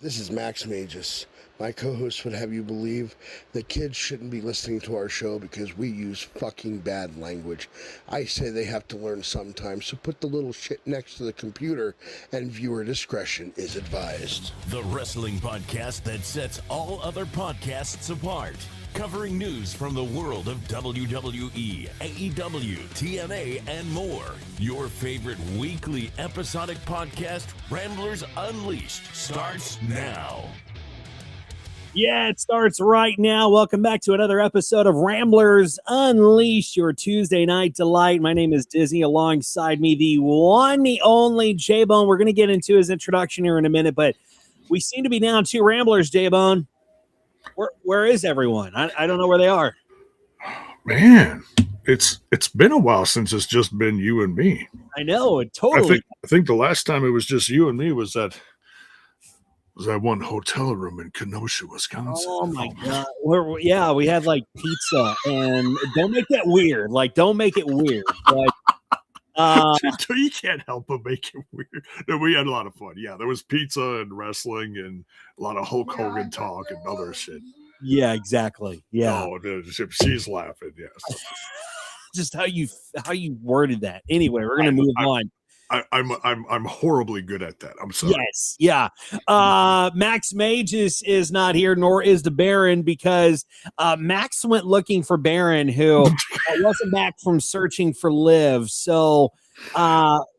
This is Max Magius. My co-host would have you believe that kids shouldn't be listening to our show because we use fucking bad language. I say they have to learn sometimes, so put the little shit next to the computer and viewer discretion is advised. The wrestling podcast that sets all other podcasts apart. Covering news from the world of WWE, AEW, TNA, and more. Your favorite weekly episodic podcast, Ramblers Unleashed, starts now. Yeah, it starts right now. Welcome back to another episode of Ramblers Unleashed, your Tuesday night delight. My name is Dizzy. Alongside me, the one, the only Jaybone. We're going to get into his introduction here in a minute, but we seem to be down two Ramblers, Jaybone. Where is everyone? I don't know where they are. Man, it's been a while since it's just been you and me. I know, it totally. I think the last time it was just you and me was that one hotel room in Kenosha, Wisconsin. Oh my God. We had like pizza, and don't make that weird. Like, don't make it weird. You can't help but make it weird. No, we had a lot of fun. Yeah, there was pizza and wrestling and a lot of Hulk Hogan talk and other shit. Yeah, exactly. Yeah. Oh, she's laughing. Yes. Just how you worded that. Anyway, we're gonna move on. I'm horribly good at that. I'm sorry. Yes, yeah. Max Magius is not here, nor is the Baron, because Max went looking for Baron, who wasn't back from searching for Liv. So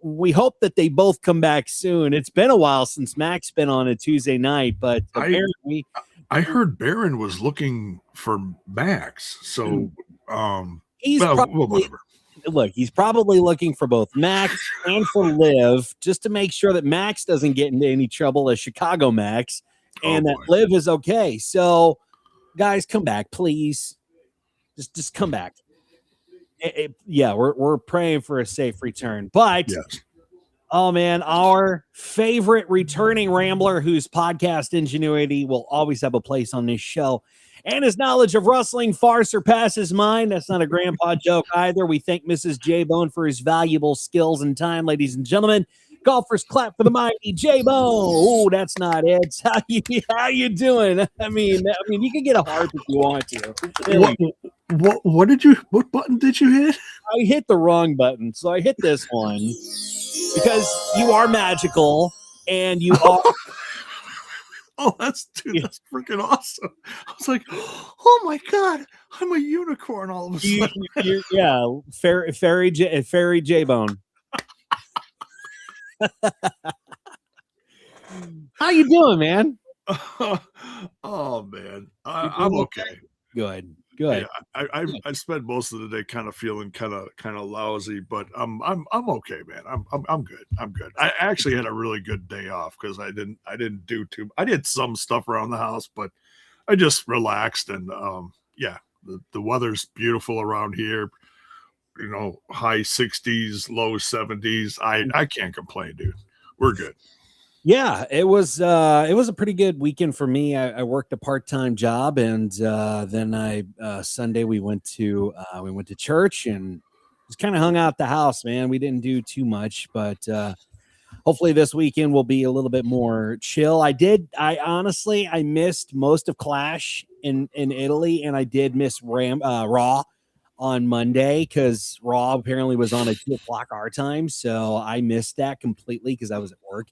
we hope that they both come back soon. It's been a while since Max been on a Tuesday night, but apparently I heard Baron was looking for Max. So whatever. Look, he's probably looking for both Max and for Liv, just to make sure that Max doesn't get into any trouble as Chicago Max, and that Liv is okay. So, guys, come back, please. Just come back. We're praying for a safe return. But, yes. Oh, man, our favorite returning Rambler, whose podcast ingenuity will always have a place on this show, and his knowledge of wrestling far surpasses mine. That's not a grandpa joke either. We thank Mrs. Jaybone for his valuable skills and time, ladies and gentlemen. Golfers clap for the mighty Jaybone. Oh, that's not it. How you doing? I mean, you can get a harp if you want to. What button did you hit? I hit the wrong button, so I hit this one because you are magical and you are. Oh, that's freaking awesome. I was like, oh my God, I'm a unicorn all of a sudden. Fairy Jaybone. How you doing, man? Oh man, I'm okay. Good. Yeah, I spent most of the day kind of feeling kind of lousy, but I'm okay, man. I'm good. I'm good. I actually had a really good day off because I didn't do too. I did some stuff around the house, but I just relaxed and the weather's beautiful around here. You know, high 60s, low 70s. I can't complain, dude. We're good. Yeah, it was a pretty good weekend for me. I worked a part-time job, and then Sunday we went to church and just kind of hung out at the house, man. We didn't do too much, but hopefully this weekend will be a little bit more chill. I honestly missed most of Clash in Italy, and I did miss Raw on Monday because Raw apparently was on at 2:00 our time, so I missed that completely because I was at work.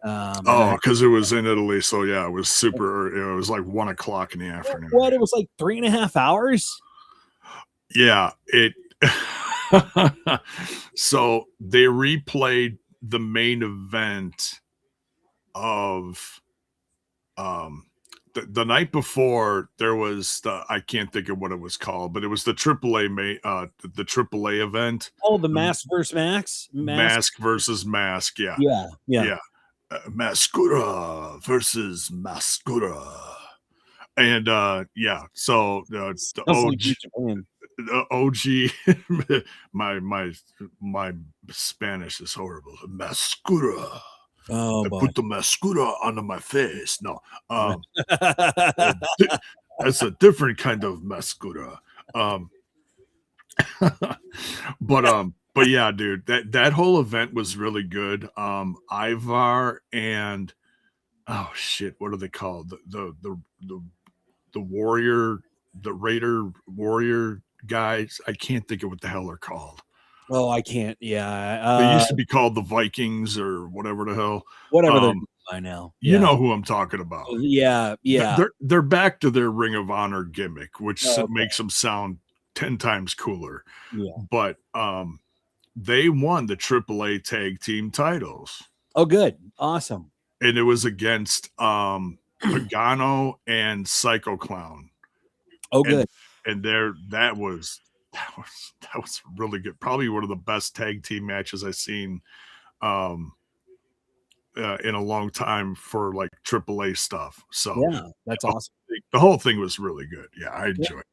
Because it was in Italy, so yeah, it was super. It was like 1:00 in the afternoon. What? It was like 3.5 hours. Yeah, it. So they replayed the main event of the night before. There was I can't think of what it was called, but it was the AAA the AAA event. Oh, the Mask versus Max. Mask versus Mask. Yeah. Mascura versus Mascura, and so the OG, my Spanish is horrible. Mascura. Oh, I put the mascura under my face. No, that's a different kind of mascura. But yeah, dude, that whole event was really good. Ivar and oh shit, what are they called? The warrior, the Raider warrior guys. I can't think of what the hell they're called. Oh, I can't. Yeah. They used to be called the Vikings or whatever the hell. Whatever they're doing by now. You Yeah. know who I'm talking about. Yeah. Yeah. They're back to their Ring of Honor gimmick, which Oh, okay. makes them sound 10 times cooler. Yeah. But they won the AAA tag team titles. Oh, good. Awesome. And it was against Pagano and Psycho Clown. Oh, good. And that was really good. Probably one of the best tag team matches I've seen in a long time for like AAA stuff. So Yeah, that's awesome. The whole thing was really good. Yeah, I enjoyed it.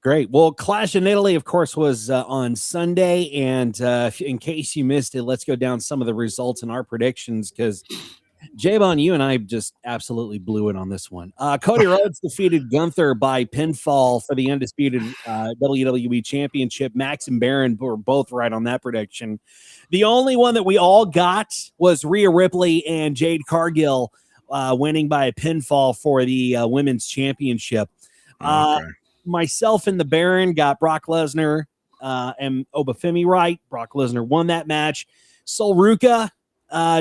Great. Well, Clash in Italy, of course, was on Sunday. And in case you missed it, let's go down some of the results and our predictions because Jaybone, you and I just absolutely blew it on this one. Cody Rhodes defeated Gunther by pinfall for the undisputed WWE Championship. Max and Baron were both right on that prediction. The only one that we all got was Rhea Ripley and Jade Cargill winning by a pinfall for the Women's Championship. Okay. Myself and the Baron got Brock Lesnar and Obafemi right. Brock Lesnar won that match. Sol Ruka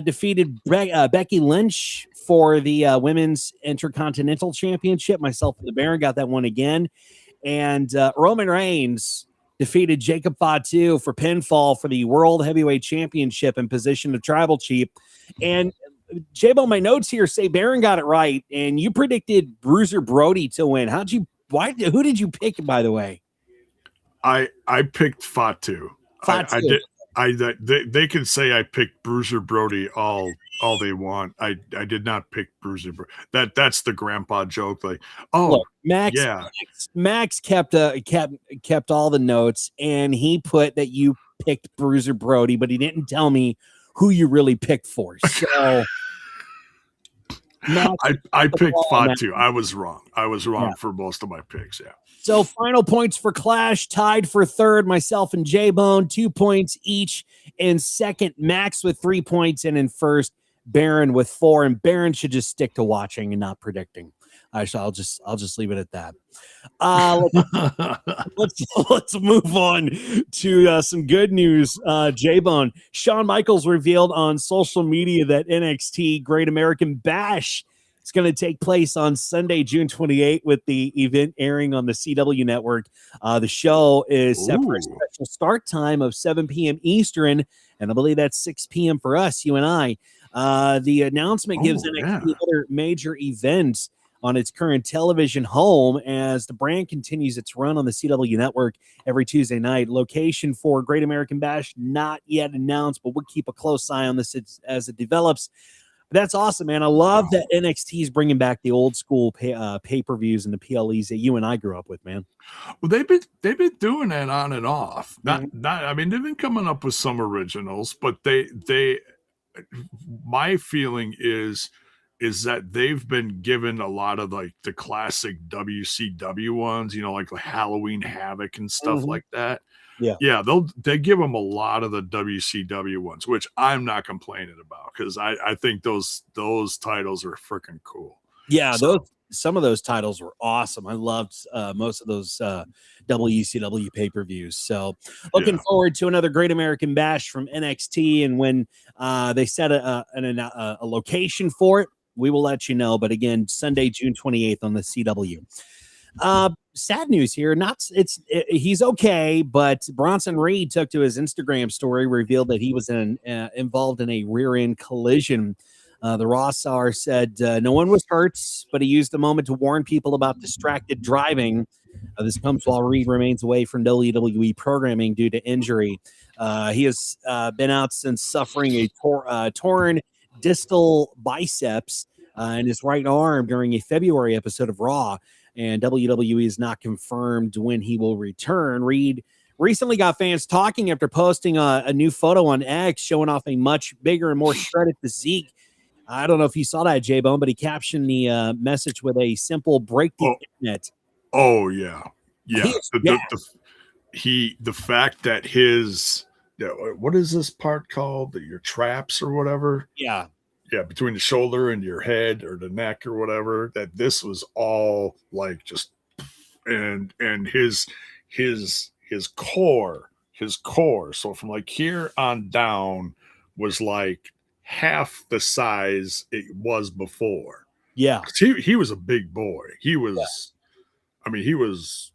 defeated Becky Lynch for the Women's Intercontinental Championship. Myself and the Baron got that one again. And Roman Reigns defeated Jacob Fatu for pinfall for the World Heavyweight Championship in position of Tribal Chief. And J-Bone, my notes here say Baron got it right, and you predicted Bruiser Brody to win. Who did you pick, by the way? I picked Fatu. Fatu. I did. They can say I picked Bruiser Brody all they want. I did not pick Bruiser Brody. That's the grandpa joke. Like, oh, look, Max, yeah. Max kept all the notes, and he put that you picked Bruiser Brody, but he didn't tell me who you really picked for. So Max, I picked Fatu. I was wrong. For most of my picks. Yeah. So final points for Clash, tied for third, myself and Jaybone, 2 points each. In second, Max with 3 points, and in first, Baron with 4. And Baron should just stick to watching and not predicting. I'll just leave it at that. Let's move on to some good news. Jaybone, Shawn Michaels revealed on social media that NXT Great American Bash is going to take place on Sunday, June 28th, with the event airing on the CW network. The show is set for a special start time of 7 p.m. Eastern, and I believe that's 6 p.m. for us, you and I. The announcement gives NXT other major events on its current television home as the brand continues its run on the CW network every Tuesday night. Location for Great American Bash not yet announced, but we'll keep a close eye on this as it develops. That's awesome, man. I love that NXT is bringing back the old school pay-per-views and the PLEs that you and I grew up with, man. Well, they've been doing that on and off. I mean, they've been coming up with some originals, but they my feeling is that they've been given a lot of like the classic WCW ones, like Halloween Havoc and stuff like that. Yeah, they give them a lot of the WCW ones, which I'm not complaining about because I think those titles are freaking cool. Yeah, some of those titles were awesome. I loved most of those WCW pay-per-views. So looking forward to another Great American Bash from NXT, and when they set a location for it, we will let you know. But again, Sunday, June 28th on the CW. Sad news here. He's okay, but Bronson Reed took to his Instagram story, revealed that he was involved in a rear-end collision. The Raw star said no one was hurt, but he used the moment to warn people about distracted driving. This comes while Reed remains away from WWE programming due to injury. He has been out since suffering a torn distal biceps in his right arm during a February episode of Raw, and WWE is not confirmed when he will return. Reed recently got fans talking after posting a new photo on X showing off a much bigger and more shredded physique. I don't know if you saw that, J-Bone, but he captioned the message with a simple break the internet. Oh, yeah. Yeah. The fact that his, what is this part called? Your traps or whatever? Yeah. between the shoulder and your head or the neck or whatever, that this was all like just, and his core, so from like here on down was like half the size it was before. Yeah. He was a big boy. He was, I mean, he was,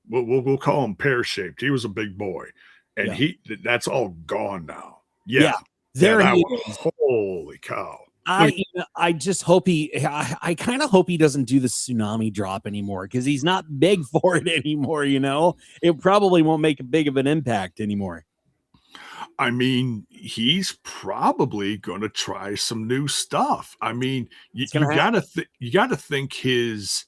we'll call him pear-shaped. He was a big boy. And that's all gone now. Yeah. There that he one, is. holy cow. I just hope I kind of hope he doesn't do the tsunami drop anymore, because he's not big for it anymore. It probably won't make a big of an impact anymore. I mean, he's probably going to try some new stuff. I mean, you gotta think his,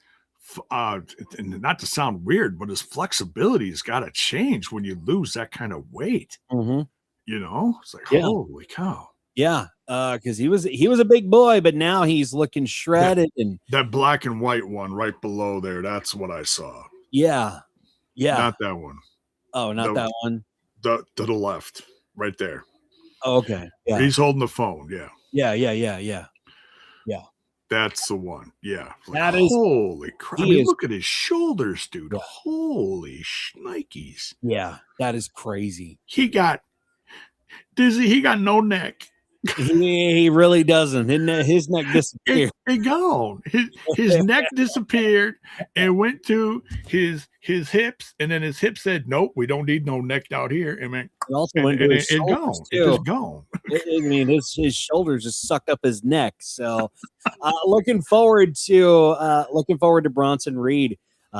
and not to sound weird, but his flexibility has got to change when you lose that kind of weight. Mm-hmm. It's like, holy cow. Yeah, because he was a big boy, but now he's looking shredded. And that black and white one right below there, that's what I saw. Yeah. Not that one. Oh, not that one. To the left, right there. Oh, okay. Yeah. He's holding the phone. Yeah. Yeah. That's the one. Yeah. Like, that is holy crap. I mean, look at his shoulders, dude. Yeah. Holy shnikes. Yeah, that is crazy. He got no neck. He really doesn't. His neck disappeared. It gone. His neck disappeared and went to his hips, and then his hip said, "Nope, we don't need no neck out here." And man, it also went to his shoulders gone. too. It just gone. I mean, his shoulders just sucked up his neck. So, looking forward to Bronson Reed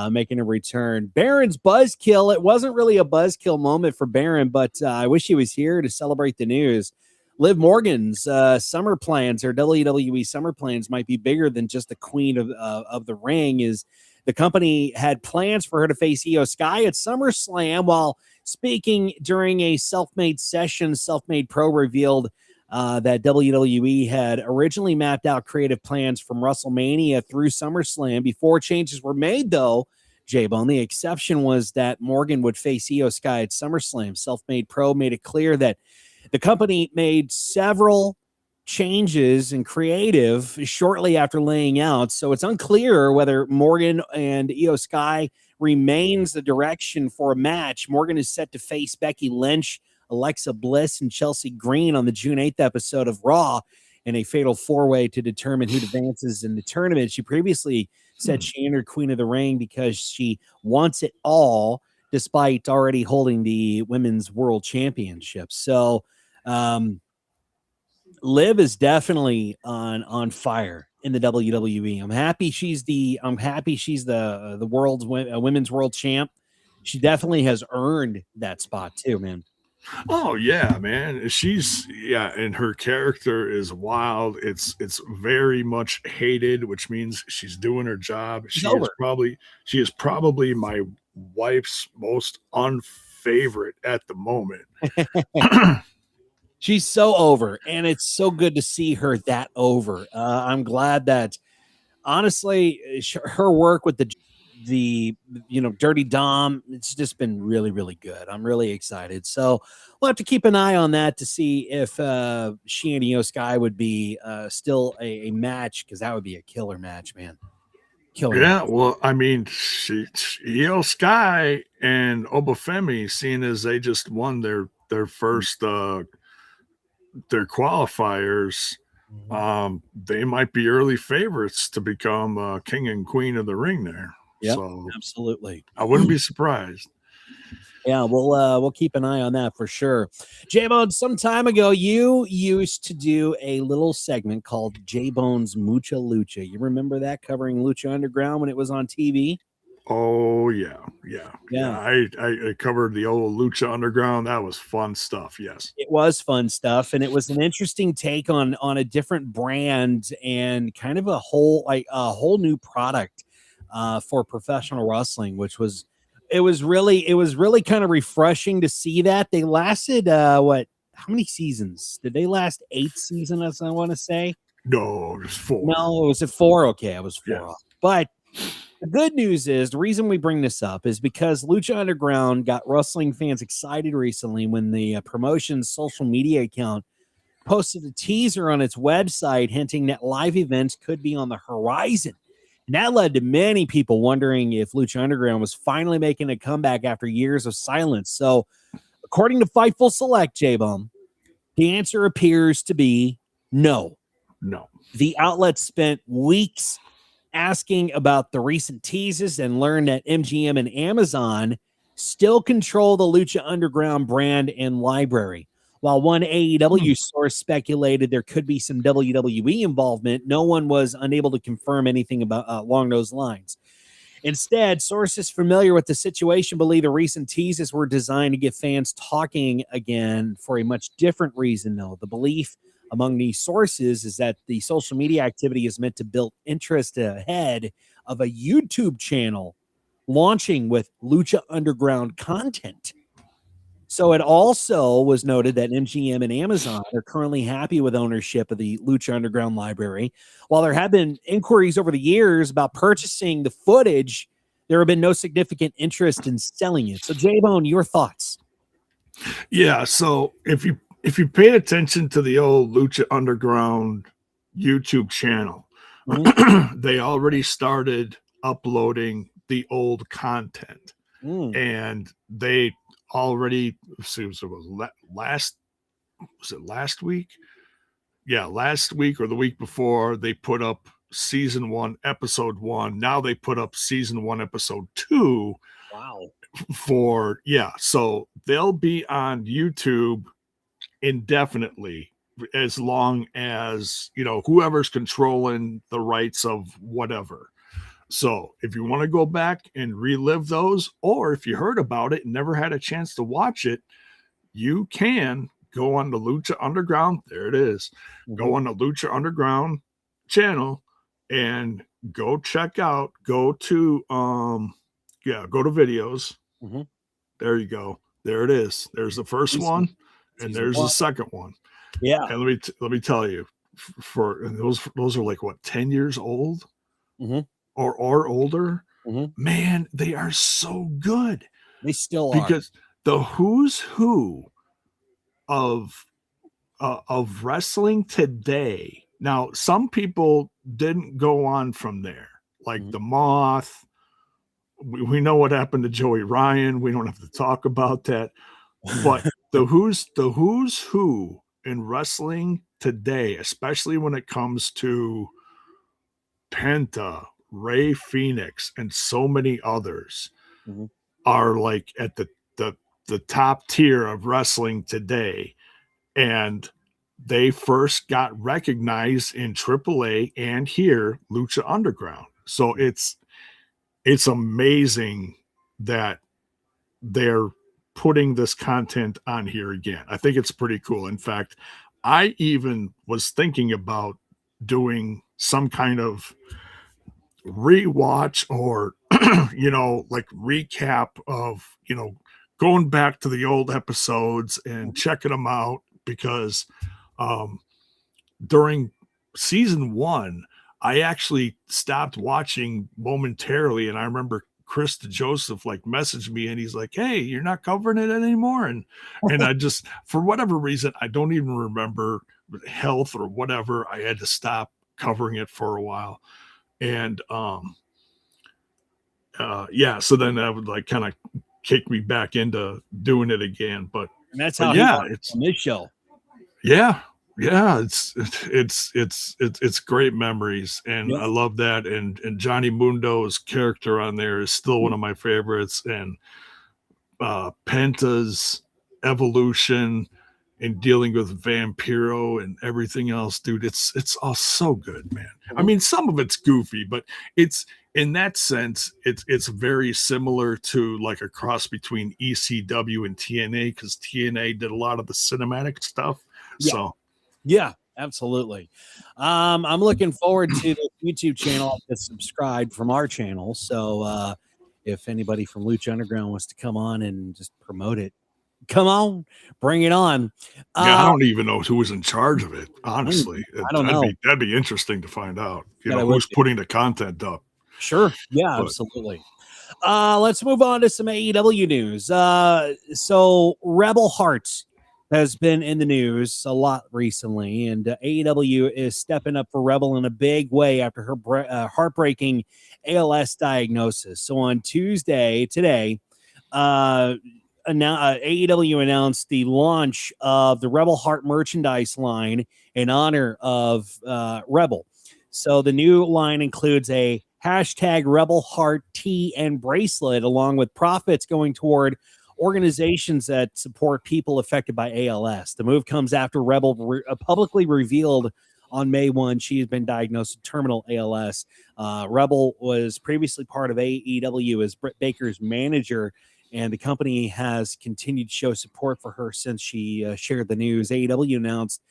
making a return. Baron's buzzkill. It wasn't really a buzzkill moment for Baron, but I wish he was here to celebrate the news. Liv Morgan's summer plans, or WWE summer plans, might be bigger than just the queen of the ring. Is the company had plans for her to face Io Sky at SummerSlam. While speaking during a Self-Made session, Self-Made Pro revealed that WWE had originally mapped out creative plans from WrestleMania through SummerSlam. Before changes were made, though, Jaybone, the exception was that Morgan would face Io Sky at SummerSlam. Self-Made Pro made it clear that the company made several changes in creative shortly after laying out, so it's unclear whether Morgan and Io Sky remains the direction for a match. Morgan is set to face Becky Lynch, Alexa Bliss, and Chelsea Green on the June 8th episode of Raw in a fatal four-way to determine who advances in the tournament. She previously said she entered Queen of the Ring because she wants it all, despite already holding the Women's World Championship. So Liv is definitely on fire in the WWE. I'm happy she's the world's women's world champ. She definitely has earned that spot too, man. Oh yeah, man. And her character is wild. It's very much hated, which means she's doing her job. She is probably my wife's most unfavorite at the moment. She's so over, and it's so good to see her that over. I'm glad that, honestly, her work with the Dirty Dom, it's just been really, really good. I'm really excited. So we'll have to keep an eye on that to see if she and Io Sky would be still a match, because that would be a killer match, man. Match. Well, I mean, Io Sky and Obafemi, seeing as they just won their first their qualifiers, they might be early favorites to become king and queen of the ring there. Yeah, so absolutely. I wouldn't be surprised. Yeah, we'll keep an eye on that for sure. Jaybone, some time ago, you used to do a little segment called Jaybone's Mucha Lucha. You remember that, covering Lucha Underground when it was on TV? Oh yeah. I covered the old Lucha Underground. That was fun stuff. Yes, it was fun stuff, and it was an interesting take on a different brand and kind of a whole new product for professional wrestling, which was really kind of refreshing to see that. They lasted how many seasons? Did they last 8 seasons, I want to say? No, it was 4. No, it was 4. Okay, I was 4 yeah. off. But the good news is, the reason we bring this up is because Lucha Underground got wrestling fans excited recently when the promotion's social media account posted a teaser on its website hinting that live events could be on the horizon. And that led to many people wondering if Lucha Underground was finally making a comeback after years of silence. So, according to Fightful Select, Jaybone, the answer appears to be no. No. The outlet spent weeks asking about the recent teases and learned that MGM and Amazon still control the Lucha Underground brand and library. While one AEW source speculated there could be some WWE involvement, no one was unable to confirm anything about along those lines. Instead, sources familiar with the situation believe the recent teases were designed to get fans talking again for a much different reason, though. The belief among these sources is that the social media activity is meant to build interest ahead of a YouTube channel launching with Lucha Underground content. So it also was noted that MGM and Amazon are currently happy with ownership of the Lucha Underground library. While there have been inquiries over the years about purchasing the footage, there have been no significant interest in selling it. So, Jaybone, your thoughts? Yeah, so if you pay attention to the old Lucha Underground YouTube channel, they already started uploading the old content, and they already last week? Yeah, last week or the week before, they put up season 1, episode 1. Now they put up season 1, episode 2. Wow. So they'll be on YouTube indefinitely, as long as, whoever's controlling the rights of whatever. So if you want to go back and relive those, or if you heard about it and never had a chance to watch it, you can go on the Lucha Underground. There it is. Go on the Lucha Underground channel and go check out, go to videos. There you go. There it is. There's the first one, and there's the second one. Yeah. And let me tell you, for those are like what, 10 years old? Or older, man, they are so good. They still are. Because the who's who of wrestling today. Now, some people didn't go on from there, like the Moth. We know what happened to Joey Ryan. We don't have to talk about that. But the who's who in wrestling today, especially when it comes to Penta, Ray Phoenix, and so many others, are like at the top tier of wrestling today. And they first got recognized in AAA and here, Lucha Underground. So it's amazing that they're putting this content on here again. I think it's pretty cool. In fact, I even was thinking about doing some kind of rewatch or like recap of going back to the old episodes and checking them out, because during season 1 I actually stopped watching momentarily, and I remember Chris DeJoseph messaged me and he's like, "Hey, you're not covering it anymore," and I just, for whatever reason, I don't even remember, health or whatever, I had to stop covering it for a while. And so then that would kind of kick me back into doing it again. But and that's how it's on this show. Yeah, it's great memories, and I love that. And Johnny Mundo's character on there is still one of my favorites, and Penta's evolution and dealing with Vampiro and everything else, dude, it's all so good, man. I mean, some of it's goofy, but it's, in that sense, it's very similar to like a cross between ECW and TNA, because TNA did a lot of the cinematic stuff. So yeah, absolutely. I'm looking forward to the YouTube channel that's subscribed from our channel. So if anybody from Lucha Underground wants to come on and just promote it, come on, bring it on. I don't even know who was in charge of it, honestly. I don't know. That'd be interesting to find out. Who's putting the content up. Sure. Yeah, absolutely. Let's move on to some AEW news. So Rebel Heart has been in the news a lot recently, and AEW is stepping up for Rebel in a big way after her heartbreaking ALS diagnosis. So on Tuesday, today, AEW announced the launch of the Rebel Heart merchandise line in honor of Rebel. So the new line includes a hashtag Rebel Heart tee and bracelet, along with profits going toward organizations that support people affected by ALS. The move comes after Rebel publicly revealed on May 1 she has been diagnosed with terminal ALS. Rebel was previously part of AEW as Britt Baker's manager, and the company has continued to show support for her since she shared the news. AEW announced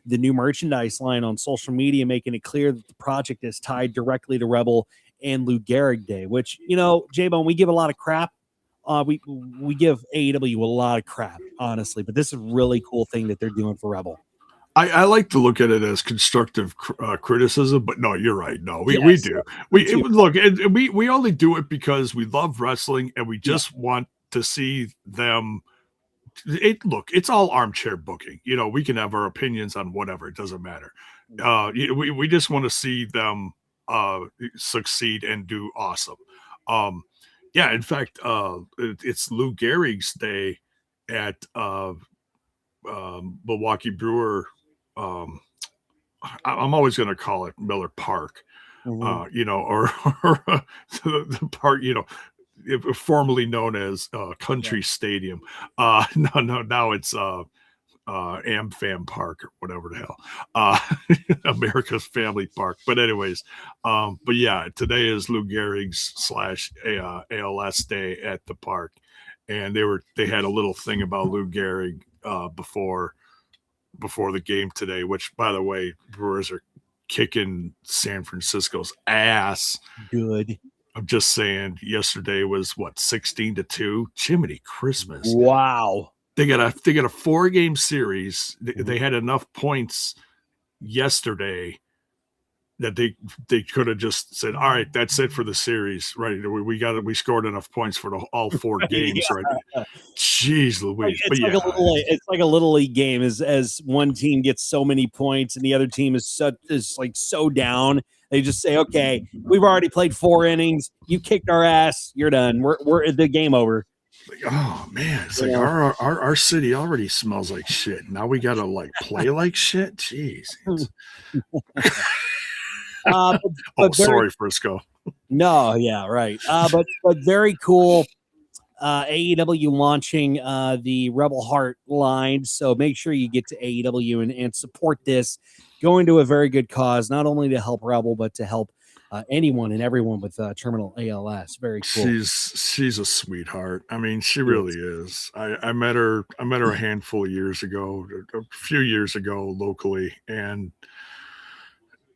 the new merchandise line on social media, making it clear that the project is tied directly to Rebel and Lou Gehrig Day, which, you know, Jaybone, we give a lot of crap. We give AEW a lot of crap, honestly, but this is a really cool thing that they're doing for Rebel. I like to look at it as constructive criticism, but no, you're right. No, we do. We only do it because we love wrestling and we just want to see them. It's all armchair booking. You know, we can have our opinions on whatever. It doesn't matter. We just want to see them succeed and do awesome. In fact, it's Lou Gehrig's day at Milwaukee Brewer. I'm always going to call it Miller Park, or the park, formerly known as Country Stadium. Now it's AmFam Park or whatever the hell, America's Family Park. But anyways, today is Lou Gehrig's / ALS day at the park, and they had a little thing about Lou Gehrig before the game today, which, by the way, Brewers are kicking San Francisco's ass. Good. I'm just saying, yesterday was 16-2. Jiminy Christmas! Wow. They got a 4-game series. They had enough points yesterday that they could have just said, "All right, that's it for the series." Right? We scored enough points for all 4 games. Right? Jeez Louise! It's like a little league game. As one team gets so many points and the other team is so down. They just say, "Okay, we've already played 4 innings. You kicked our ass. You're done. We're at the game over." Oh man, it's like our city already smells like shit. Now we gotta play like shit. Jeez. Sorry, Frisco. No, yeah, right. But very cool. AEW launching the Rebel Heart line. So make sure you get to AEW and support this. Going to a very good cause, not only to help Rebel, but to help anyone and everyone with terminal ALS. Very cool. She's a sweetheart. I mean, she really is. I met her a handful of years ago, a few years ago locally, and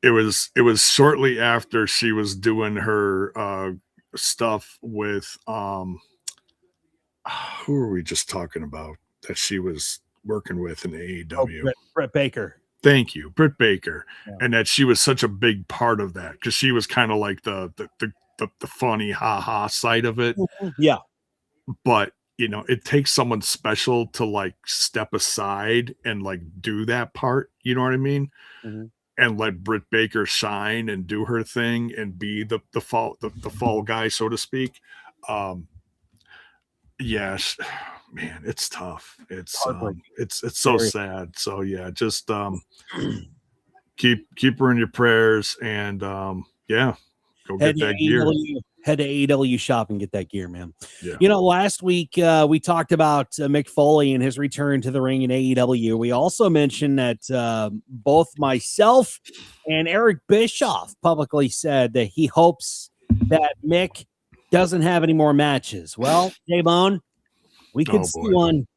it was shortly after she was doing her stuff with who were we just talking about that she was working with in AEW? Britt Baker. Thank you, Britt Baker, and that she was such a big part of that because she was kind of like the funny ha side of it. Yeah, but it takes someone special to step aside and do that part. You know what I mean? Mm-hmm. And let Britt Baker shine and do her thing and be the fall guy, so to speak. Yes, man, it's tough. It's so sad. So yeah, just keep her in your prayers and go get that gear. Head to AEW shop and get that gear, man. Yeah. Last week we talked about Mick Foley and his return to the ring in AEW. We also mentioned that both myself and Eric Bischoff publicly said that he hopes that Mick doesn't have any more matches. Well, Jaybone, we could see one.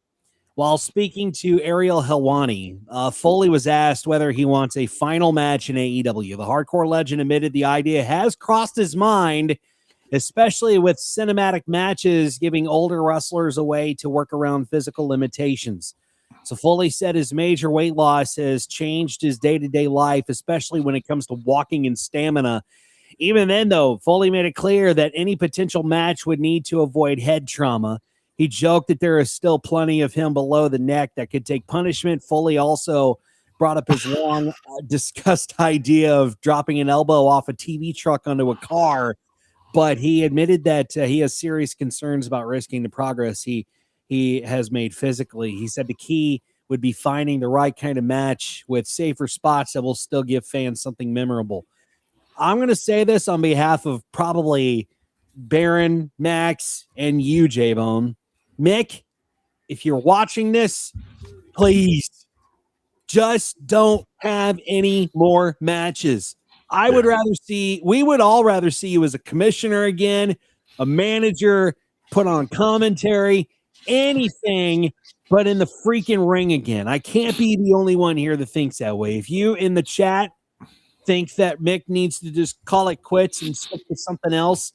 While speaking to Ariel Helwani, Foley was asked whether he wants a final match in AEW. The hardcore legend admitted the idea has crossed his mind, especially with cinematic matches giving older wrestlers a way to work around physical limitations. So Foley said his major weight loss has changed his day-to-day life, especially when it comes to walking and stamina. Even then, though, Foley made it clear that any potential match would need to avoid head trauma. He joked that there is still plenty of him below the neck that could take punishment. Foley also brought up his long discussed idea of dropping an elbow off a TV truck onto a car, but he admitted that he has serious concerns about risking the progress he has made physically. He said the key would be finding the right kind of match with safer spots that will still give fans something memorable. I'm going to say this on behalf of probably Baron, Max, and you, Jaybone. Mick, if you're watching this, please just don't have any more matches. We would all rather see you as a commissioner again, a manager, put on commentary, anything but in the freaking ring again. I can't be the only one here that thinks that way. If you in the chat think that Mick needs to just call it quits and stick to something else,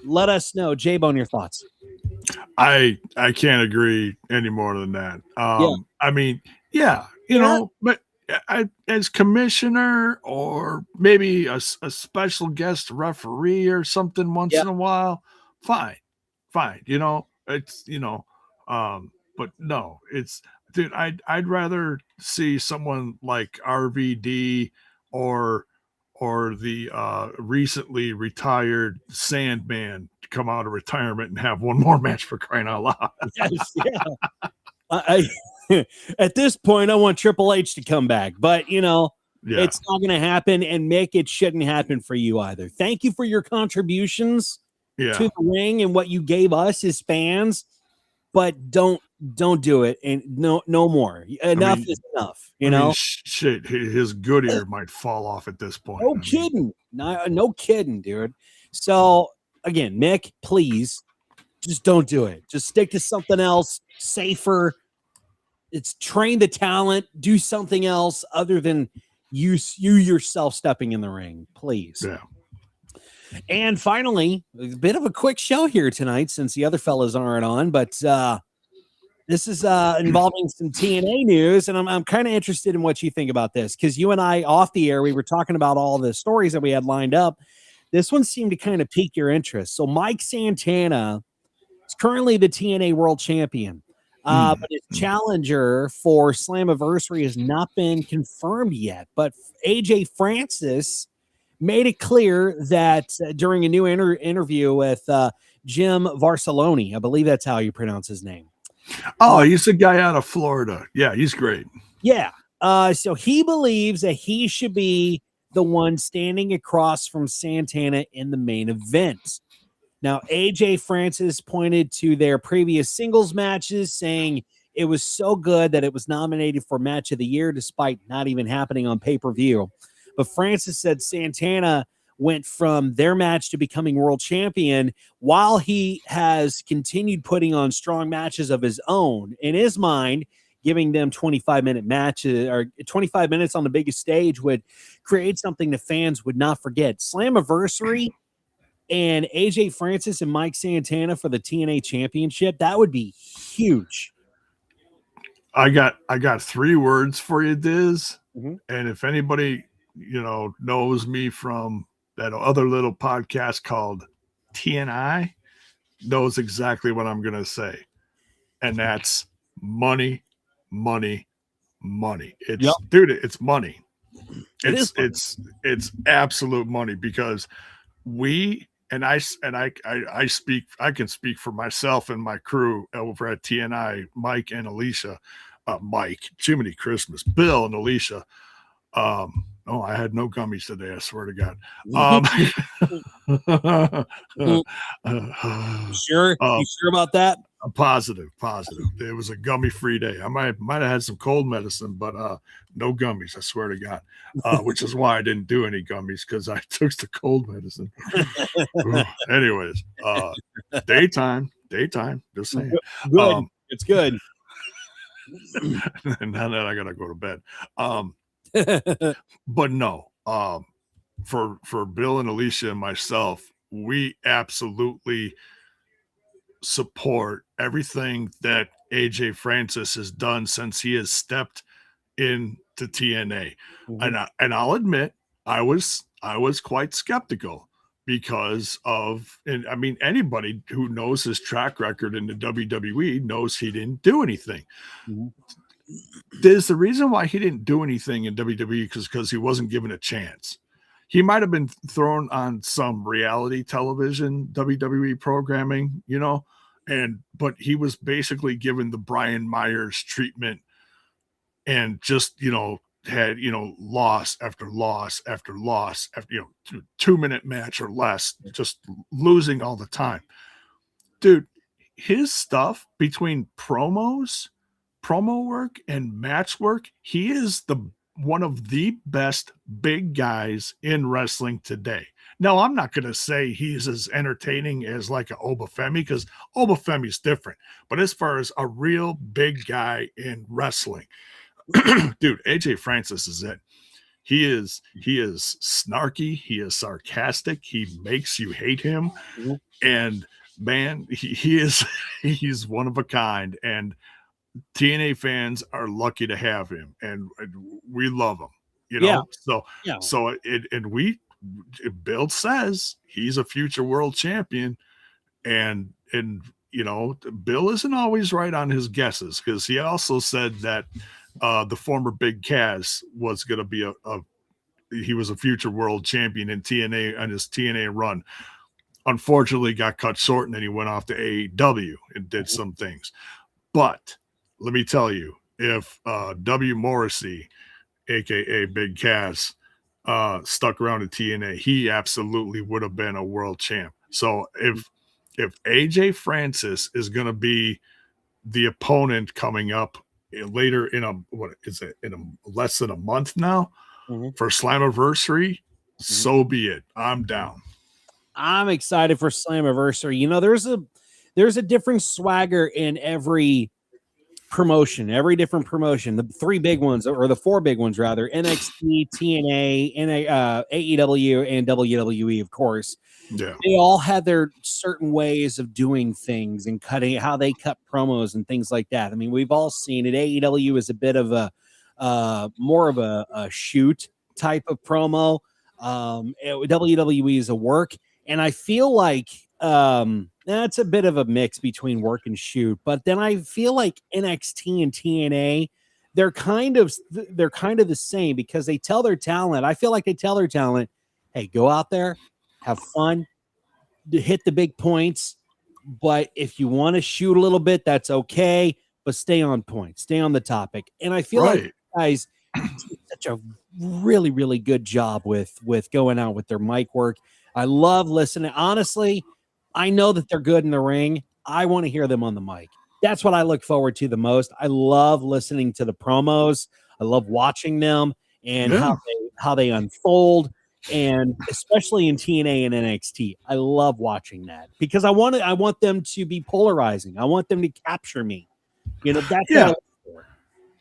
let us know. J-Bone, your thoughts. I can't agree any more than that. I mean, you know, but as commissioner or maybe a special guest referee or something once in a while, fine. You know, it's, you know, but no, it's, dude, I'd rather see someone like RVD or the recently retired Sandman come out of retirement and have one more match, for crying out loud. Yes, yeah. I at this point, I want Triple H to come back, but you know, it's not going to happen. And Mick, it shouldn't happen for you either. Thank you for your contributions to the ring and what you gave us as fans, but don't do it. And no more. Enough is enough. You know, shit, his good ear might fall off at this point. No kidding. No kidding, dude. So again, Mick, please just don't do it. Just stick to something else, safer. It's train the talent, do something else other than you yourself stepping in the ring, please. Yeah. And finally, a bit of a quick show here tonight since the other fellas aren't on, but this is involving some TNA news, and I'm kind of interested in what you think about this, because you and I, off the air, we were talking about all the stories that we had lined up. This one seemed to kind of pique your interest. So Mike Santana is currently the TNA World Champion. But his challenger for Slammiversary has not been confirmed yet. But AJ Francis made it clear that during a new interview with Jim Varsaloni, I believe that's how you pronounce his name. Oh, he's a guy out of Florida. Yeah, he's great. Yeah. So he believes that he should be the one standing across from Santana in the main event. Now, AJ Francis pointed to their previous singles matches, saying it was so good that it was nominated for Match of the Year, despite not even happening on pay-per-view. But Francis said Santana went from their match to becoming world champion while he has continued putting on strong matches of his own. In his mind, giving them 25-minute matches or 25 minutes on the biggest stage would create something the fans would not forget. Slammiversary and AJ Francis and Mike Santana for the TNA Championship, that would be huge. I got 3 words for you, Diz. Mm-hmm. And if anybody, you know, knows me from that other little podcast called TNI, knows exactly what I'm going to say. And that's money. It's dude, it's money. It's absolute money, because I can speak for myself and my crew over at TNI, Mike and Alicia, Jiminy Christmas, Bill and Alicia. I had no gummies today, I swear to God. You sure about that? I'm positive. It was a gummy-free day. I might have had some cold medicine, but no gummies, I swear to God. Which is why I didn't do any gummies, because I took the cold medicine. Anyways, daytime, just saying. Good. It's good. And now that I gotta go to bed. But no, for Bill and Alicia and myself, we absolutely support everything that AJ Francis has done since he has stepped into TNA. Mm-hmm. And I'll admit, I was quite skeptical, because of, and I mean, anybody who knows his track record in the WWE knows he didn't do anything. Mm-hmm. There's the reason why he didn't do anything in WWE because he wasn't given a chance. He might have been thrown on some reality television WWE programming, you know, but he was basically given the Brian Myers treatment and just, you know, had, you know, loss after loss after loss after, you know, 2-minute match or less, just losing all the time. Dude, his stuff between promo work and match work, he is one of the best big guys in wrestling today. Now, I'm not going to say he's as entertaining as like a Obafemi, because Obafemi is different. But as far as a real big guy in wrestling, dude, AJ Francis is it. He is snarky. He is sarcastic. He makes you hate him. And man, he's one of a kind. And TNA fans are lucky to have him, and we love him, you know. So Bill says he's a future world champion, and you know, Bill isn't always right on his guesses, because he also said that the former Big Cass was going to be he was a future world champion in TNA on his TNA run. Unfortunately, got cut short, and then he went off to AEW and did some things. But let me tell you, if W. Morrissey, aka Big Cass, stuck around in TNA, he absolutely would have been a world champ. So if AJ Francis is going to be the opponent coming up later in less than a month now for Slammiversary, so be it. I'm down. I'm excited for Slammiversary. You know, there's a different swagger in every promotion, every different promotion. The 3 big ones, or the 4 big ones rather, NXT, TNA, AEW, and WWE, of course. Yeah. They all had their certain ways of doing things and how they cut promos and things like that. I mean, we've all seen it. AEW is a bit of more of a shoot type of promo. WWE is a work, and I feel like that's a bit of a mix between work and shoot. But then I feel like NXT and TNA, they're kind of the same, because they tell their talent. I feel like they tell their talent, hey, go out there, have fun, hit the big points. But if you want to shoot a little bit, that's okay. But stay on point, stay on the topic. And I feel like guys do such a really, really good job with going out with their mic work. I love listening. Honestly, I know that they're good in the ring. I want to hear them on the mic. That's what I look forward to the most. I love listening to the promos. I love watching them and how they unfold. And especially in TNA and NXT, I love watching that, because I want them to be polarizing. I want them to capture me. You know, that's what I look for.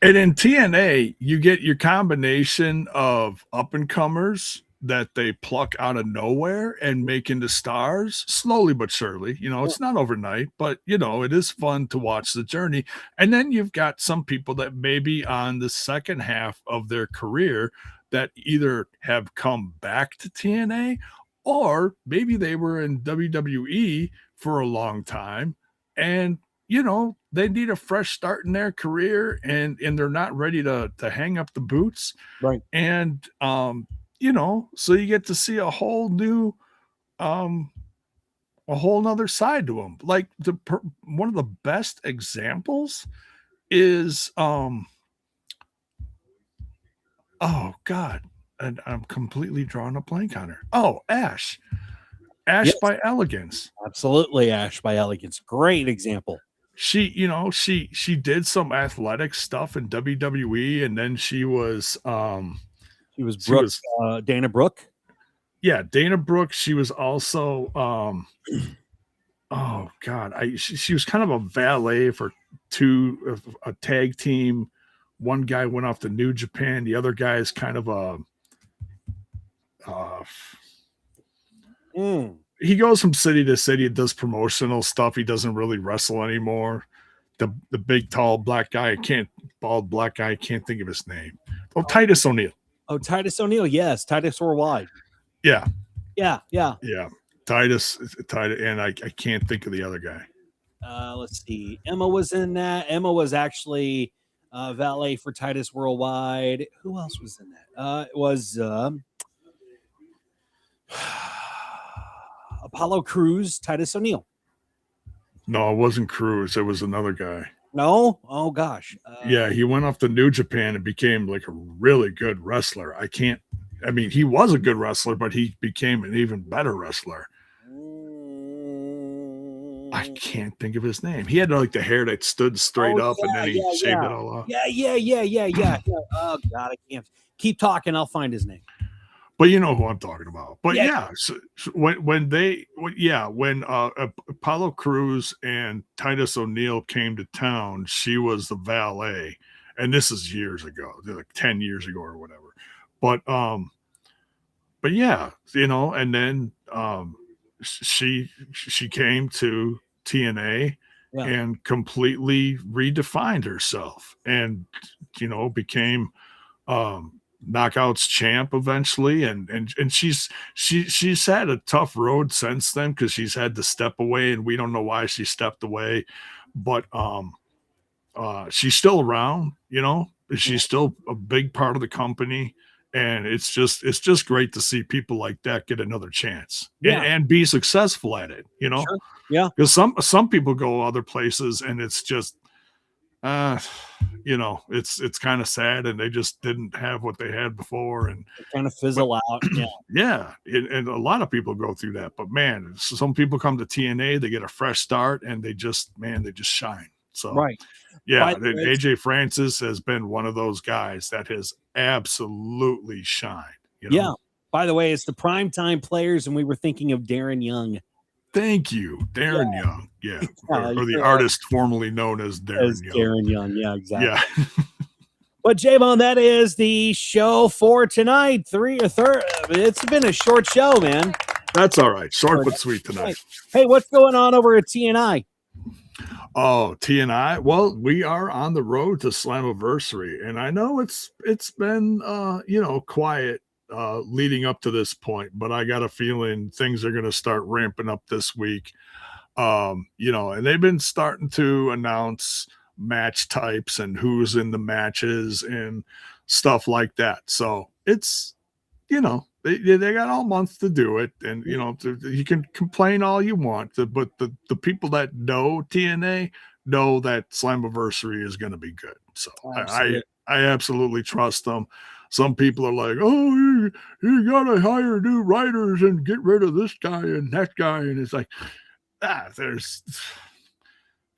And in TNA, you get your combination of up and comers that they pluck out of nowhere and make into stars slowly but surely. You know, it's not overnight, but you know, it is fun to watch the journey. And then you've got some people that maybe on the second half of their career that either have come back to TNA, or maybe they were in WWE for a long time, and you know, they need a fresh start in their career, and they're not ready to hang up the boots. Right. And you know, so you get to see a whole new a whole nother side to them. Like one of the best examples is oh God, and I'm completely drawing a blank on her. Oh, Ash by Elegance. Absolutely, Ash by Elegance. Great example. She, you know, she did some athletic stuff in WWE, and then she was Dana Brooke. Yeah, Dana Brooke. She was also oh God, she was kind of a valet for a tag team. One guy went off to New Japan. The other guy is kind of he goes from city to city and does promotional stuff. He doesn't really wrestle anymore. The big, tall, black guy, bald black guy, I can't think of his name. Oh, Titus O'Neil. Oh, Titus O'Neil. Yes. Titus Worldwide. Yeah. Yeah. Yeah. Titus, and I can't think of the other guy. Let's see. Emma was in that. Emma was actually valet for Titus Worldwide. Who else was in that? It was Apollo Crews, Titus O'Neil. No, it wasn't Cruz. It was another guy. No? Oh, gosh. Yeah, he went off to New Japan and became like a really good wrestler. I mean, he was a good wrestler, but he became an even better wrestler. I can't think of his name. He had like the hair that stood straight up and then he shaved it all off. Yeah. Oh, God, I can't. Keep talking. I'll find his name. But you know who I'm talking about. But so when Apollo Crews and Titus O'Neil came to town, she was the valet, and this is years ago, like 10 years ago or whatever. But yeah, you know, and then she came to TNA and completely redefined herself, and you know, became Knockouts champ eventually, and she's had a tough road since then because she's had to step away, and we don't know why she stepped away, but she's still around, you know, she's still a big part of the company, and it's just great to see people like that get another chance and be successful at it, you know. Sure. Yeah, because some people go other places and it's just you know, it's kind of sad, and they just didn't have what they had before, and kind of fizzle out. And a lot of people go through that. But man, some people come to TNA, they get a fresh start, and they just shine. So AJ Francis has been one of those guys that has absolutely shined. You know? Yeah. By the way, it's the primetime players, and we were thinking of Darren Young. Thank you, Darren Young. Yeah, or the artist formerly known as Darren Young. Darren Young, yeah, exactly. Yeah. But Jaybone, that is the show for tonight. It's been a short show, man. That's all right. Short but sweet tonight. Hey, what's going on over at TNI? Oh, TNI. Well, we are on the road to Slammiversary, and I know it's been quiet leading up to this point, but I got a feeling things are going to start ramping up this week. And they've been starting to announce match types and who's in the matches and stuff like that. So it's, they got all month to do it, and you can complain all you want, but the people that know TNA know that Slammiversary is going to be good. So I absolutely trust them. Some people are like, oh, you gotta hire new writers and get rid of this guy and that guy, and it's like, there's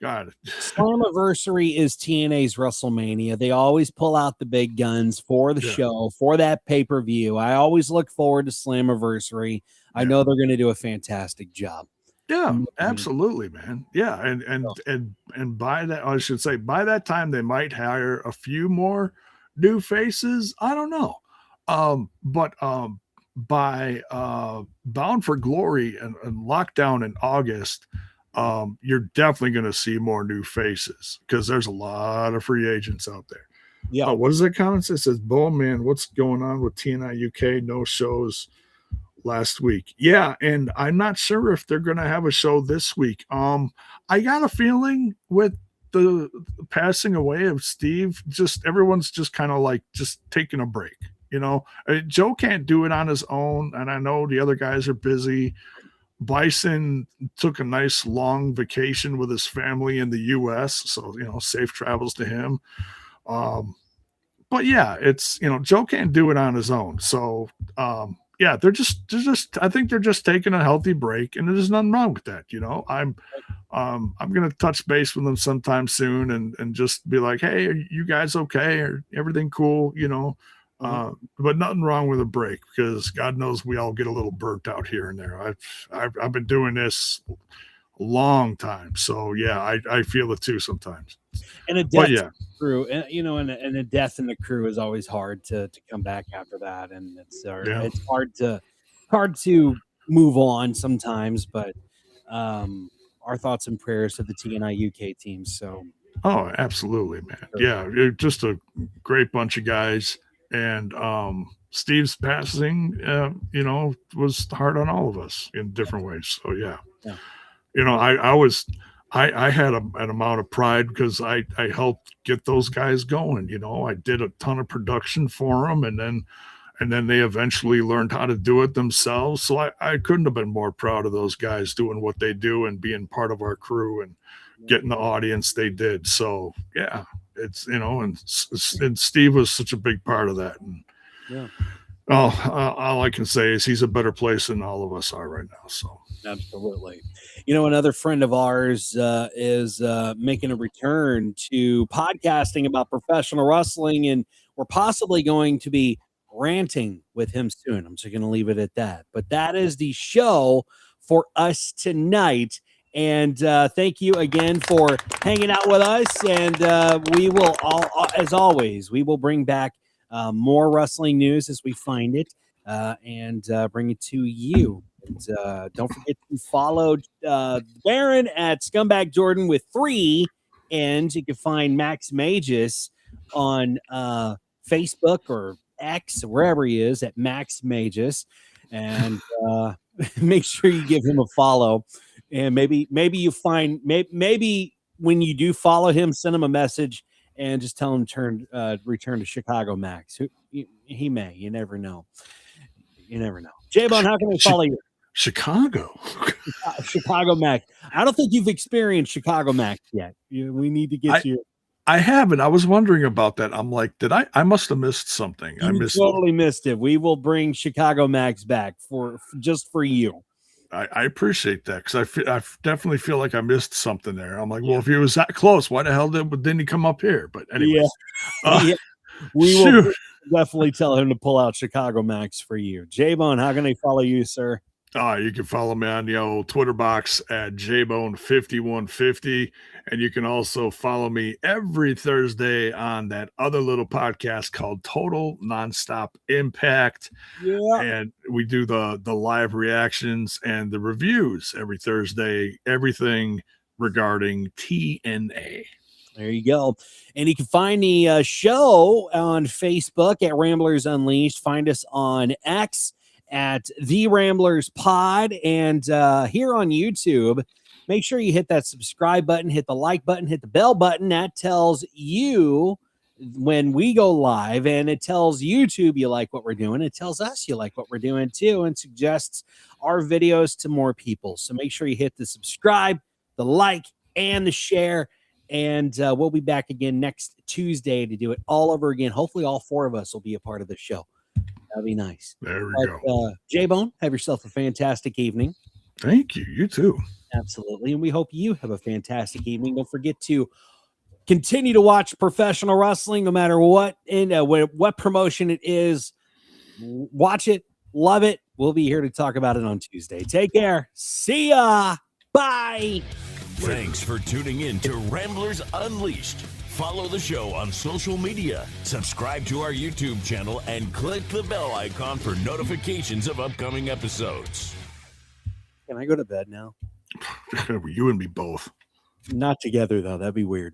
God. Slammiversary is TNA's WrestleMania. They always pull out the big guns for the show, for that pay-per-view. I always look forward to Slammiversary. I know they're going to do a fantastic job. Yeah, absolutely, man. Yeah, and by that, I should say, by that time they might hire a few more new faces. I don't know. But by Bound for Glory and Lockdown in August, you're definitely going to see more new faces because there's a lot of free agents out there. Yeah. What does that comment say? It says, Bowman, what's going on with TNI UK? No shows last week. Yeah, and I'm not sure if they're going to have a show this week. I got a feeling with the passing away of Steve, everyone's just kind of like just taking a break. Joe can't do it on his own, and I know the other guys are busy. Bison took a nice long vacation with his family in the U.S., so safe travels to him. But yeah, it's Joe can't do it on his own, so they're just I think they're just taking a healthy break, and there's nothing wrong with that. I'm gonna touch base with them sometime soon and just be like, hey, are you guys okay? Or everything cool? But nothing wrong with a break, because God knows we all get a little burnt out here and there. I've been doing this a long time, so yeah, I feel it too sometimes. And a death in the crew, and a death in the crew is always hard to come back after that, and it's hard to move on sometimes. But our thoughts and prayers to the TNI UK team. So absolutely, man. Sure. Yeah, you're just a great bunch of guys. And Steve's passing, was hard on all of us in different ways. So yeah. I had an amount of pride because I helped get those guys going. I did a ton of production for them, and then they eventually learned how to do it themselves. So I couldn't have been more proud of those guys doing what they do and being part of our crew and getting the audience they did. So yeah, it's and Steve was such a big part of that. And all I can say is he's a better place than all of us are right now. So absolutely. Another friend of ours is making a return to podcasting about professional wrestling, and we're possibly going to be ranting with him soon. I'm just going to leave it at that. But that is the show for us tonight. And thank you again for hanging out with us. And we will, as always, we will bring back more wrestling news as we find it and bring it to you. And don't forget to follow Baron at Scumbag Jordan with 3 N's. You can find Max Magius on Facebook or X, wherever he is, at Max Magius. And make sure you give him a follow. And maybe you find maybe when you do follow him, send him a message and just tell him return to Chicago Max. He may. You never know. Jaybone, how can we follow you? Chicago Max. I don't think you've experienced Chicago Max yet. We need to get you. I haven't. I was wondering about that. I'm like, I must have missed something. I missed it. We will bring Chicago Max back just for you. I appreciate that because I definitely feel like I missed something there. I'm like, well, if he was that close, why the hell didn't he come up here? But anyways, we will definitely tell him to pull out Chicago Max for you. Jaybone, how can they follow you, sir? You can follow me on the old Twitter box at Jaybone5150. And you can also follow me every Thursday on that other little podcast called Total Nonstop Impact. Yeah. And we do the live reactions and the reviews every Thursday, everything regarding TNA. There you go. And you can find the show on Facebook at Ramblers Unleashed. Find us on X at The Ramblers Pod, and here on YouTube, make sure you hit that subscribe button, hit the like button, hit the bell button. That tells you when we go live, and it tells YouTube you like what we're doing. It tells us you like what we're doing too, and suggests our videos to more people. So make sure you hit the subscribe, the like, and the share. And we'll be back again next Tuesday to do it all over again. Hopefully all 4 of us will be a part of the show. That'd be nice. There we go. Jaybone, have yourself a fantastic evening. Thank you. You too. Absolutely. And we hope you have a fantastic evening. Don't forget to continue to watch professional wrestling, no matter what what promotion it is. Watch it. Love it. We'll be here to talk about it on Tuesday. Take care. See ya. Bye. Thanks for tuning in to Ramblers Unleashed. Follow the show on social media, subscribe to our YouTube channel, and click the bell icon for notifications of upcoming episodes. Can I go to bed now? You and me both. Not together, though. That'd be weird.